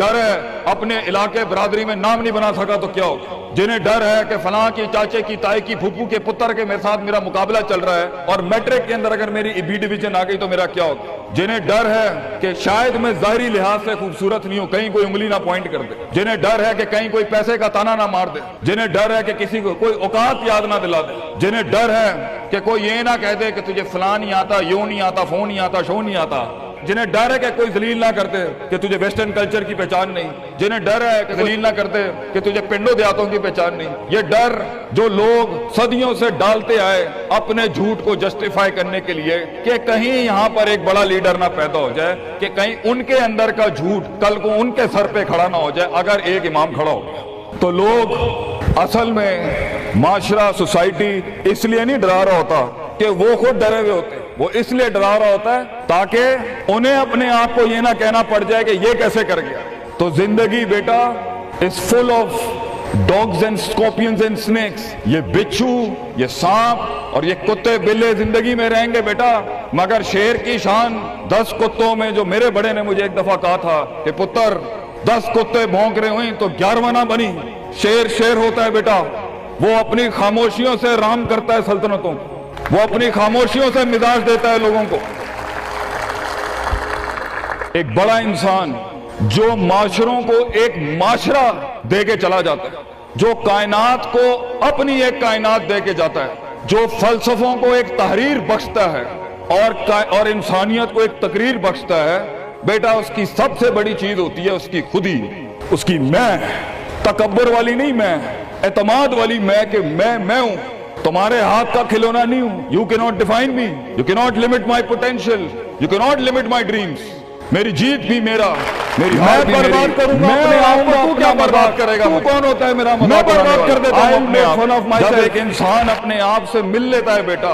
ڈر ہے اپنے علاقے برادری میں نام نہیں بنا سکا تو کیا ہوگا؟ جنہیں ڈر ہے کہ فلاں کی چاچے کی تائی کی پھپھو کے پتر کے میرے ساتھ میرا مقابلہ چل رہا ہے اور میٹرک کے اندر اگر میری بی ڈویژن آ گئی تو میرا کیا ہوگا؟ جنہیں ڈر ہے کہ شاید میں ظاہری لحاظ سے خوبصورت نہیں ہوں، کہیں کوئی انگلی نہ پوائنٹ کر دے، جنہیں ڈر ہے کہ کہیں کوئی پیسے کا تانا نہ مار دے، جنہیں ڈر ہے کہ کسی کو کوئی اوقات یاد نہ دلا دے، جنہیں ڈر ہے کہ کوئی یہ نہ کہہ دے کہ تجھے فلاں نہیں آتا، یوں نہیں آتا، فون نہیں آتا، شو نہیں آتا، جنہیں ڈر ہے کہ کوئی ذلیل نہ کرتے کہ تجھے ویسٹرن کلچر کی پہچان نہیں، جنہیں ڈر ہے کہ ذلیل نہ کرتے کہ تجھے پنڈوں دیہاتوں کی پہچان نہیں، یہ ڈر جو لوگ صدیوں سے ڈالتے آئے اپنے جھوٹ کو جسٹیفائی کرنے کے لیے کہ کہیں یہاں پر ایک بڑا لیڈر نہ پیدا ہو جائے، کہ کہیں ان کے اندر کا جھوٹ کل کو ان کے سر پہ کھڑا نہ ہو جائے اگر ایک امام کھڑا ہو گیا۔ تو لوگ اصل میں معاشرہ سوسائٹی اس لیے نہیں ڈرا رہا ہوتا کہ وہ خود ڈرے ہوئے ہوتے، وہ اس لیے ڈرا رہا ہوتا ہے تاکہ انہیں اپنے آپ کو یہ نہ کہنا پڑ جائے کہ یہ کیسے کر گیا۔ تو زندگی بیٹا is full of dogs and scorpions and snakes، یہ بچھو، یہ سانپ اور یہ کتے بلے زندگی میں رہیں گے بیٹا، مگر شیر کی شان 10 کتوں میں، جو میرے بڑے نے مجھے ایک دفعہ کہا تھا کہ پتر 10 کتے بھونک رہے ہوئیں تو 11واں نہ بنی، شیر ہوتا ہے بیٹا، وہ اپنی خاموشیوں سے رام کرتا ہے سلطنتوں کو، وہ اپنی خاموشیوں سے مزاج دیتا ہے لوگوں کو۔ ایک بڑا انسان جو معاشروں کو ایک معاشرہ دے کے چلا جاتا ہے، جو کائنات کو اپنی ایک کائنات دے کے جاتا ہے، جو فلسفوں کو ایک تحریر بخشتا ہے اور انسانیت کو ایک تقریر بخشتا ہے، بیٹا اس کی سب سے بڑی چیز ہوتی ہے اس کی خودی، اس کی میں، تکبر والی نہیں میں، اعتماد والی میں کہ میں ہوں، تمہارے ہاتھ کا کھلونا نہیں ہوں۔ You cannot define me, you cannot limit my potential, you cannot limit my dreams۔ میری جیت بھی میرا، میری ہار بھی میری، میں اپنے آپ کو، تو کیا برباد کرے گا؟ تو کون ہوتا ہے میرا؟ میں برباد کر دیتا ہوں اپنے آپ۔ جب ایک انسان اپنے آپ سے مل لیتا ہے بیٹا،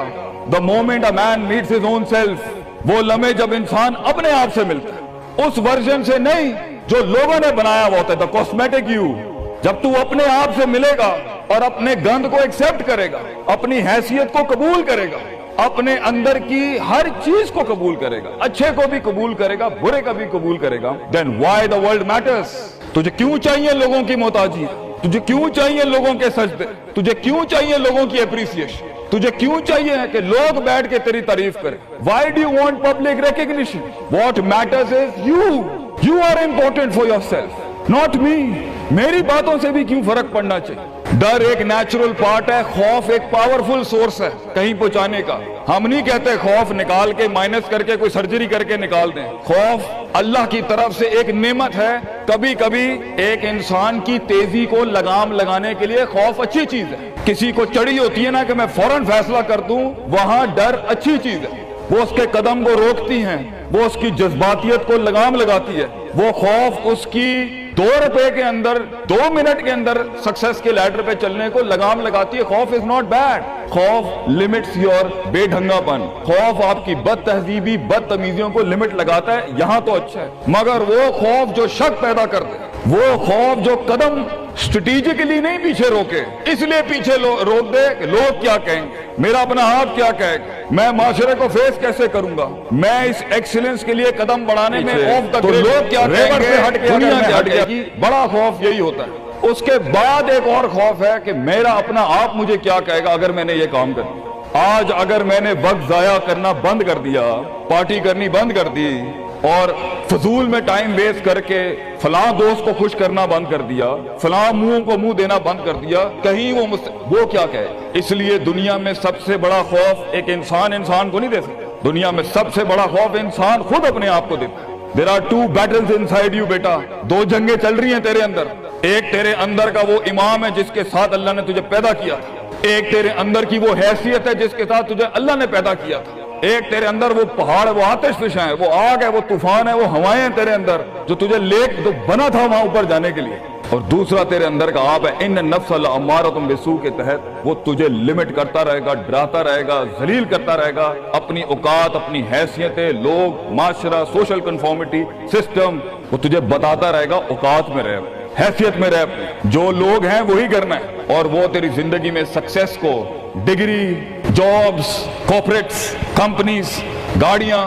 the moment a man meets his own self، وہ لمحے جب انسان اپنے آپ سے ملتا ہے، اس ورژن سے نہیں جو لوگوں نے بنایا ہوا ہوتا ہے، the cosmetic you۔ جب تو اپنے آپ سے ملے گا اور اپنے گند کو ایکسپٹ کرے گا، اپنی حیثیت کو قبول کرے گا، اپنے اندر کی ہر چیز کو قبول کرے گا، اچھے کو بھی قبول کرے گا، برے کا بھی قبول کرے گا، then why the world matters۔ تجھے کیوں چاہیے لوگوں کی محتاجی؟ تجھے کیوں چاہیے لوگوں کے سجدے؟ تجھے کیوں چاہیے لوگوں کی اپریسیشن؟ تجھے کیوں چاہیے کہ لوگ بیٹھ کے تیری تعریف کریں؟ Why do you want public recognition؟ What matters is you are important for yourself، not me۔ میری باتوں سے بھی کیوں فرق پڑنا چاہیے؟ ڈر ایک نیچرل پارٹ ہے، خوف ایک پاورفل سورس ہے کہیں پہنچانے کا۔ ہم نہیں کہتے خوف نکال کے مائنس کر کے کوئی سرجری کر کے نکال دیں، خوف اللہ کی طرف سے ایک نعمت ہے۔ کبھی کبھی ایک انسان کی تیزی کو لگام لگانے کے لیے خوف اچھی چیز ہے۔ کسی کو چڑھی ہوتی ہے نا کہ میں فوراً فیصلہ کر دوں، وہاں ڈر اچھی چیز ہے، وہ اس کے قدم کو روکتی ہیں، وہ اس کی جذباتیت کو لگام لگاتی ہے۔ وہ خوف اس کی 2 روپے کے اندر 2 منٹ کے اندر سکسس کے لیڈر پہ چلنے کو لگام لگاتی ہے۔ خوف از ناٹ بیڈ، خوف لمٹس یور بے ڈھنگا پن، خوف آپ کی بد تہذیبی بد تمیزیوں کو لمٹ لگاتا ہے، یہاں تو اچھا ہے۔ مگر وہ خوف جو شک پیدا کر دے، وہ خوف جو قدم اسٹریٹجکلی نہیں پیچھے روکے، اس لیے پیچھے روک دے کہ لوگ کیا کہیں گے، میرا اپنا ہاتھ کیا کہے گا، میں معاشرے کو فیس کیسے کروں گا، میں اس ایکسیلنس کے لیے قدم بڑھانے میں آف دا گریڈ، لوگ کیا کہیں گے، دنیا میں ہٹ گیا۔ بڑا خوف یہی ہوتا ہے۔ اس کے بعد ایک اور خوف ہے کہ میرا اپنا آپ مجھے کیا کہے گا اگر میں نے یہ کام کر دیا۔ آج اگر میں نے وقت ضائع کرنا بند کر دیا، پارٹی کرنی بند کر دی اور فضول میں ٹائم ویسٹ کر کے فلاں دوست کو خوش کرنا بند کر دیا، فلاں منہ کو منہ دینا بند کر دیا، کہیں وہ کیا کہے۔ اس لیے دنیا میں سب سے بڑا خوف ایک انسان کو نہیں دے سکتا، دنیا میں سب سے بڑا خوف انسان خود اپنے آپ کو دیتا ہے۔ There are 2 battles inside you بیٹا، 2 جنگیں چل رہی ہیں تیرے اندر۔ ایک تیرے اندر کا وہ امام ہے جس کے ساتھ اللہ نے تجھے پیدا کیا تھا، ایک تیرے اندر کی وہ حیثیت ہے جس کے ساتھ تجھے اللہ نے پیدا کیا تھا، ایک تیرے اندر وہ پہاڑ، وہ آتش فشاں ہے، وہ آگ ہے، وہ طوفان ہے، وہ ہوائیں ہیں تیرے اندر جو تجھے جو بنا تھا وہاں اوپر جانے کے لیے، اور دوسرا تیرے اندر کا آپ ہے ان النفس لامارۃ بالسوء کے تحت وہ تجھے لمٹ کرتا رہے گا، ڈراتا رہے گا، ذلیل کرتا رہے گا، اپنی اوقات، اپنی حیثیتیں، لوگ، معاشرہ، سوشل کنفارمیٹی سسٹم، وہ تجھے بتاتا رہے گا اوقات میں رہ، حیثیت میں رہ، جو لوگ ہیں وہی کرنا ہے، اور وہ تیری زندگی میں سکسیس کو، ڈگری، جابز، کارپوریٹس، کمپنیز، गाड़ियां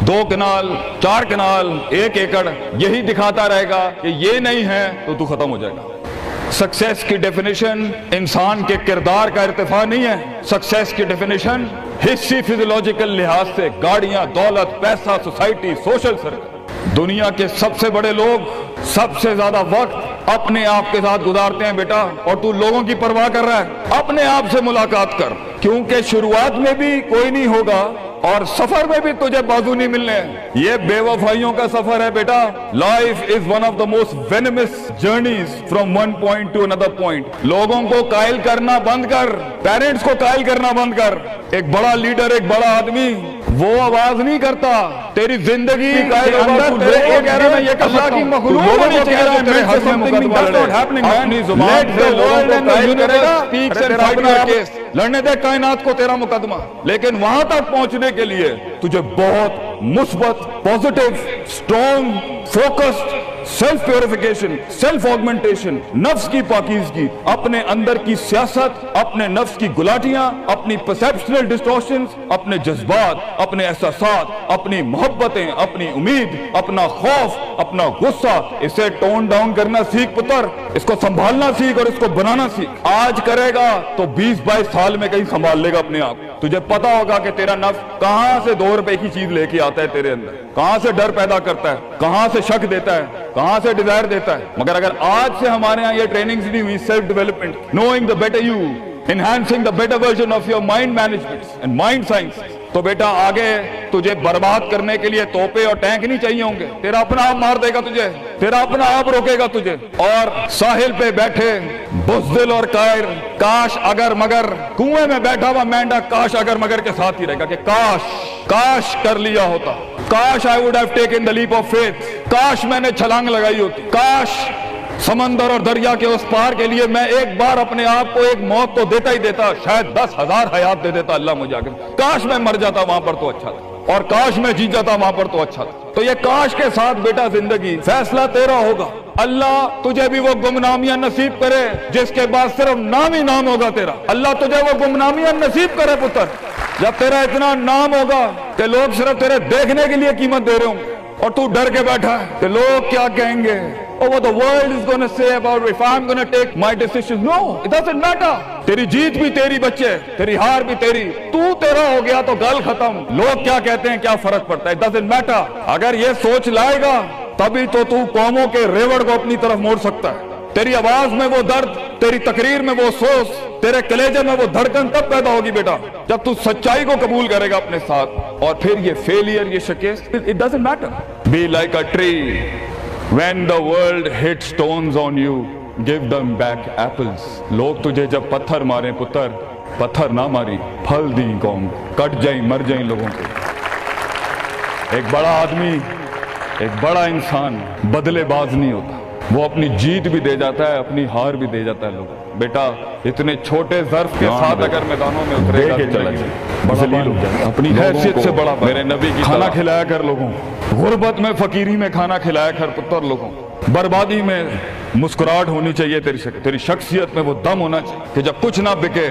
2 कनाल 4 कनाल 1 एकड़ यही दिखाता रहेगा कि ये नहीं है तो तू खत्म हो जाएगा। सक्सेस की डेफिनेशन इंसान के किरदार का इर्तिफा नहीं है। सक्सेस की डेफिनेशन हिस्सी फिजियोलॉजिकल लिहाज से गाड़ियां, दौलत, पैसा, सोसाइटी, सोशल सर्कल। दुनिया के सबसे बड़े लोग सबसे ज्यादा वक्त अपने आप के साथ गुजारते हैं बेटा, और तू लोगों की परवाह कर रहा है। अपने आप से मुलाकात कर, क्योंकि शुरुआत में भी कोई नहीं होगा और सफर में भी तुझे बाजू नहीं मिलने। ये बेवफाइयों का सफर है बेटा। Life is one of the most venomous journeys from one point two another point. लोगों को कायल करना बंद कर, पेरेंट्स को कायल करना बंद कर। एक बड़ा लीडर, एक बड़ा आदमी वो आवाज नहीं करता, तेरी जिंदगी के अंदर तेरे एक ये अल्लाह की मखलूक होनी चाहिए तेरे हद में मुकद्दमा लड़े। अपनी जुबान से लोगों को कायल करेगा, speaks and fight your case. लड़ने दे कायनात को तेरा मुकदमा, लेकिन वहां तक पहुंचने के लिए तुझे बहुत मुस्बत, positive, strong, focused, self purification, self augmentation, नफ्स की पाकीज़गी, अपने अंदर की सियासत, अपने नफ्स की गुलाटियां, अपनी परसेप्शनल डिस्टॉर्शंस, अपने जज्बात, अपने एहसासात, अपनी मोहब्बतें, अपनी उम्मीद, अपना खौफ, अपना गुस्सा, इसे टोन डाउन करना सीख पुत्र। इसको संभालना सीख और इसको बनाना सीख। आज करेगा तो 20-22 साल में कहीं संभाल लेगा अपने आप। तुझे पता होगा कि तेरा नफ्स कहां से 2 रुपए की चीज लेके आता है तेरे अंदर, कहां से डर पैदा करता है, कहां से शक देता है, कहां से डिजायर देता है। मगर अगर आज से हमारे यहाँ ये ट्रेनिंग्स नहीं हुई, self development, knowing the better you, enhancing the better version of your mind management and mind science, तो बेटा आगे तुझे बर्बाद करने के लिए तोपे और टैंक नहीं चाहिए होंगे। तेरा अपना आप मार देगा तुझे, तेरा अपना आप रोकेगा तुझे। और साहिल पे बैठे बुज़दिल और कायर, काश अगर मगर, कुएं में बैठा हुआ मेंढा काश अगर मगर के साथ ही रहेगा कि काश कर लिया होता, काश I would have taken the leap of faith, काश मैंने छलांग लगाई होती, काश समंदर और दरिया के उस पार के लिए मैं एक बार अपने आप को एक मौत तो देता ही देता, शायद 10,000 हयात दे देता अल्लाह मुझे आगे। काश मैं मर जाता वहां पर तो अच्छा था, और काश मैं जीत जाता वहां पर तो अच्छा था। तो ये काश के साथ बेटा जिंदगी, फैसला तेरा होगा। अल्लाह तुझे भी वो गुमनामियां नसीब करे जिसके बाद सिर्फ नाम ही नाम होगा तेरा। अल्लाह तुझे वो गुमनामियां नसीब करे पुत्र, जब तेरा इतना नाम होगा कि लोग सिर्फ तेरे देखने के लिए कीमत दे रहे होंगे और तू डर के बैठा है कि लोग क्या कहेंगे, oh what the world is going to say about if I'm going to take my decisions. No, it doesn't matter. तेरी जीत भी तेरी बच्चे, तेरी हार भी तेरी, तू तेरा हो गया तो गल खत्म। लोग क्या कहते हैं क्या फर्क पड़ता है, it doesn't matter। अगर ये सोच लाएगा तभी तो तू कौमों के रेवड़ को अपनी तरफ मोड़ सकता है। तेरी आवाज में वो दर्द, तेरी तकरीर में वो सोच, तेरे कलेजे में वो धड़कन तब पैदा होगी बेटा जब तू सच्चाई को कबूल करेगा अपने साथ। और फिर ये फेलियर, ये शिकस्त, it doesn't matter. Be like a tree. When the world hits stones on you, give them back apples. लोग तुझे जब पत्थर मारे पुत्र, पत्थर ना मारी, फल दी कौम, कट जाई मर जाई लोगों के। एक बड़ा आदमी, एक बड़ा इंसान बदलेबाज नहीं होता, वो अपनी जीत भी दे जाता है, अपनी हार भी दे जाता है। लोग बेटा इतने छोटे ज़र्फ के साथ अगर मैदानों में उतरेगा अपनी हैसियत से बड़ा, मेरे नबी की खाना खिलाया कर लोगों, गुर्बत में फकीरी में खाना खिलाया कर पुत्र लोगों, बर्बादी में मुस्कुराहट होनी चाहिए तेरी शख्सियत में वो दम होना चाहिए कि जब कुछ ना बिके,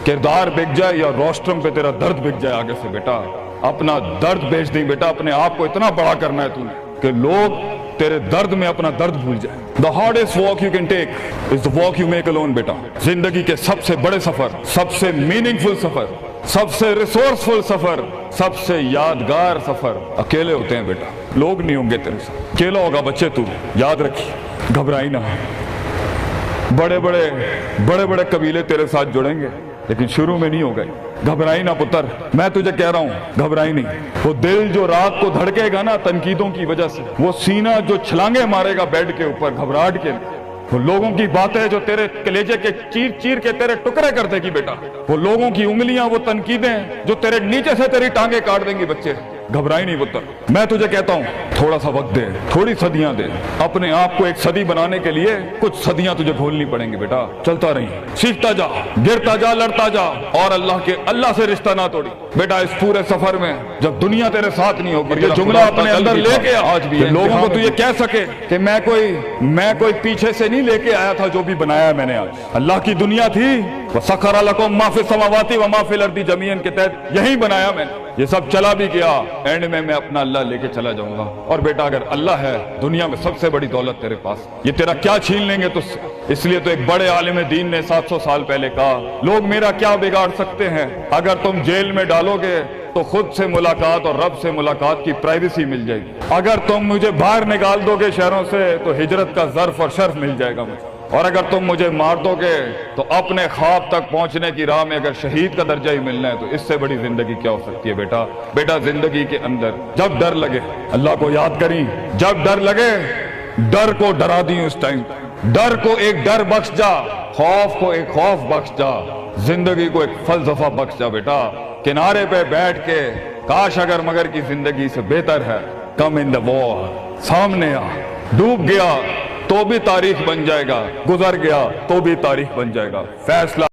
किरदार बिक जाए या रोस्ट्रम पे तेरा दर्द बिक जाए आगे से। बेटा अपना दर्द बेच दी बेटा, अपने आप को इतना बड़ा करना है तूने कि लोग तेरे दर्द में अपना दर्द भूल जाए। The hardest walk you can take is the walk you make alone बेटा। जिंदगी के सबसे बड़े सफर, सबसे मीनिंगफुल सफर, सबसे रिसोर्सफुल सफर, सबसे यादगार सफर अकेले होते हैं बेटा। लोग नहीं होंगे तेरे साथ, अकेला होगा बच्चे तू, याद रखिए, घबराई ना। बड़े बड़े कबीले तेरे साथ जुड़ेंगे लेकिन शुरू में नहीं हो गए। घबराई ना पुत्र, मैं तुझे कह रहा हूं घबराई नहीं। वो दिल जो रात को धड़केगा ना तनकीदों की वजह से, वो सीना जो छलांगे मारेगा बेड के ऊपर घबराहट के, वो लोगों की बातें जो तेरे कलेजे के चीर चीर के तेरे टुकड़े कर देगी बेटा, वो लोगों की उंगलियां, वो तनकीदें जो तेरे नीचे से तेरी टांगे काट देंगी बच्चे। घबराई नहीं पुत्र, मैं तुझे कहता हूं थोड़ा सा वक्त दे, थोड़ी सदियां दे। अपने आप को एक सदी बनाने के लिए कुछ सदियां तुझे घोलनी पड़ेंगी बेटा। चलता रही, सीखता जा, गिरता जा, लड़ता जा, और अल्लाह से रिश्ता ना तोड़ी बेटा। इस पूरे सफर में जब दुनिया तेरे साथ नहीं होगी, ये जुमला अपने अंदर लेके आज भी लोगों को तू ये कह सके कि मैं कोई पीछे से नहीं लेके आया था, जो भी बनाया मैंने आज। अल्लाह की दुनिया थी वसखर लकुम मा फिस समावाति व मा फिल अर्दी जमीअन के तहत यही बनाया मैंने, ये सब चला भी गया, एंड में मैं अपना अल्लाह लेके चला जाऊंगा। और बेटा अगर अल्लाह है, दुनिया में सबसे बड़ी दौलत तेरे पास, ये तेरा क्या छीन लेंगे तुझसे? इसलिए तो एक बड़े आलिम दीन ने 700 साल पहले कहा, लोग मेरा क्या बिगाड़ सकते हैं? अगर तुम जेल में डालोगे तो खुद से मुलाकात और रब से मुलाकात की प्राइवेसी मिल जाएगी। अगर तुम मुझे बाहर निकाल दोगे शहरों से तो हिजरत का ज़र्फ और शर्फ मिल जाएगा मुझे। और अगर तुम मुझे मार दोगे तो अपने ख्वाब तक पहुंचने की राह में अगर शहीद का दर्जा ही मिलना है तो इससे बड़ी जिंदगी क्या हो सकती है? बेटा बेटा जिंदगी के अंदर जब डर लगे अल्लाह को याद करी, जब डर लगे डर को डरा दी उस टाइम, डर को एक डर बख्श जा, खौफ को एक खौफ बख्श जा, जिंदगी को एक फलसफा बख्श जा। बेटा किनारे पे बैठ के काश अगर मगर की जिंदगी से बेहतर है, कम इन द वॉर, सामने आ, डूब गया तो भी तारीख बन जाएगा, गुजर गया तो भी तारीख बन जाएगा। फैसला